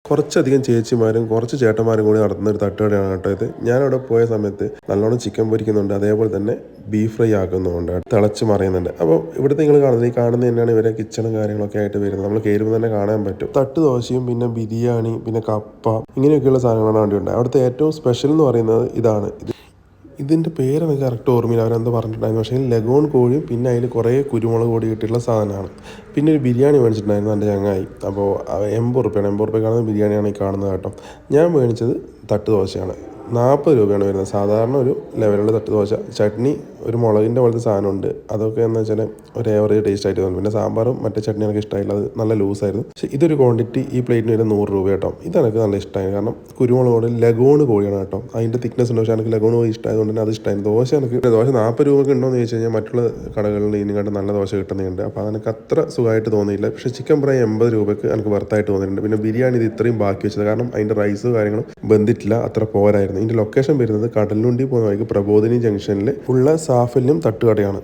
കുറച്ചധികം ചേച്ചിമാരും കുറച്ച് ചേട്ടന്മാരും കൂടി നടത്തുന്ന ഒരു തട്ടുകടയാണ് കേട്ടോ ഇത്. ഞാനവിടെ പോയ സമയത്ത് നല്ലോണം ചിക്കൻ പൊരിക്കുന്നുണ്ട്, അതേപോലെ തന്നെ ബീഫ് ഫ്രൈ ആക്കുന്നുണ്ട്, തിളച്ച് മറിയുന്നുണ്ട്. അപ്പോൾ ഇവിടുത്തെ നിങ്ങൾ കാണുന്നത് ഈ കാണുന്നത് തന്നെയാണ് ഇവരെ കിച്ചണും കാര്യങ്ങളൊക്കെ ആയിട്ട് വരുന്നത്. നമ്മൾ കയറുമ്പോൾ തന്നെ കാണാൻ പറ്റും. തട്ട് ദോശയും പിന്നെ ബിരിയാണി പിന്നെ കപ്പ ഇങ്ങനെയൊക്കെയുള്ള സാധനങ്ങളാണ് വേണ്ടിയുണ്ട്. അവിടുത്തെ ഏറ്റവും സ്പെഷ്യൽ എന്ന് പറയുന്നത് ഇതാണ്. ഇതിൻ്റെ പേര് എനിക്ക് കറക്റ്റ് ഓർമ്മയില്ല, അവരെന്ത് പറഞ്ഞിട്ടുണ്ടായിരുന്നു. പക്ഷേ ലഗോൺ കോഴിയും പിന്നെ അതിൽ കുറേ കുരുമുളക് പൊടി കിട്ടിയിട്ടുള്ള സാധനമാണ്. പിന്നെ ഒരു ബിരിയാണി മേടിച്ചിട്ടുണ്ടായിരുന്നു എൻ്റെ ചങ്ങായി. അപ്പോൾ 80 റുപ്യാണ്, 80 റുപ്യക്കാണ് ബിരിയാണിയാണ് ഈ കാണുന്നത് കേട്ടോ. ഞാൻ മേടിച്ചത് തട്ട് ദോശയാണ്. 40 രൂപയാണ് വരുന്നത്. സാധാരണ ഒരു ലെവലുള്ള തട്ട് ദോശ, ചട്നി ഒരു മുളകിൻ്റെ പോലത്തെ സാധനമുണ്ട്. അതൊക്കെ എന്ന് വെച്ചാൽ ഒരു ഏവറേജ് ടേസ്റ്റ് ആയിട്ട് തോന്നും. പിന്നെ സാമ്പാറും മറ്റേ ചട്നി എനിക്ക് ഇഷ്ടമായില്ല, അത് നല്ല ലൂസായിരുന്നു. പക്ഷേ ഇതൊരു ക്വാണ്ടിറ്റി ഈ പ്ലേറ്റിന് വരുന്നത് 100 രൂപ കേട്ടോ. ഇതെനിക്ക് നല്ല ഇഷ്ടമായി, കാരണം കുരുമുളക് കൊണ്ട് ലഗോൺ കോഴിയാണ് കേട്ടോ. അതിൻ്റെ തിക്നെസ് ഉണ്ട്, പക്ഷേ എനിക്ക് ലഗോൺ കോഴി ഇഷ്ടമായതുകൊണ്ട് തന്നെ അത് ഇഷ്ടമായി. ദോശ 40 രൂപയ്ക്ക് ഉണ്ടോ എന്ന് ചോദിച്ചു കഴിഞ്ഞാൽ മറ്റുള്ള കടകളിൽ ഇതിനെക്കാട്ട് നല്ല ദോശ കിട്ടുന്നുണ്ട്. അപ്പോൾ അതെനിക്ക് അത്ര സുഖമായിട്ട് തോന്നിയില്ല. പക്ഷേ ചിക്കൻ ഫ്രൈ 80 രൂപയ്ക്ക് എനിക്ക് വർത്തായിട്ട് തോന്നിയിട്ടുണ്ട്. പിന്നെ ബിരിയാണി ഇത് ഇത്രയും ബാക്കി വെച്ചത്, കാരണം അതിൻ്റെ റൈസ് കാര്യങ്ങളും ബന്ധിട്ടില്ല, അത്ര പോരായിരുന്നു. ഇതിൻ്റെ ലൊക്കേഷൻ വരുന്നത് കടലുണ്ടി പോകുന്ന വഴിക്ക് പ്രബോധിനി ജംഗ്ഷനിൽ ഉള്ള സാഫല്യം തട്ടുകടയാണ്.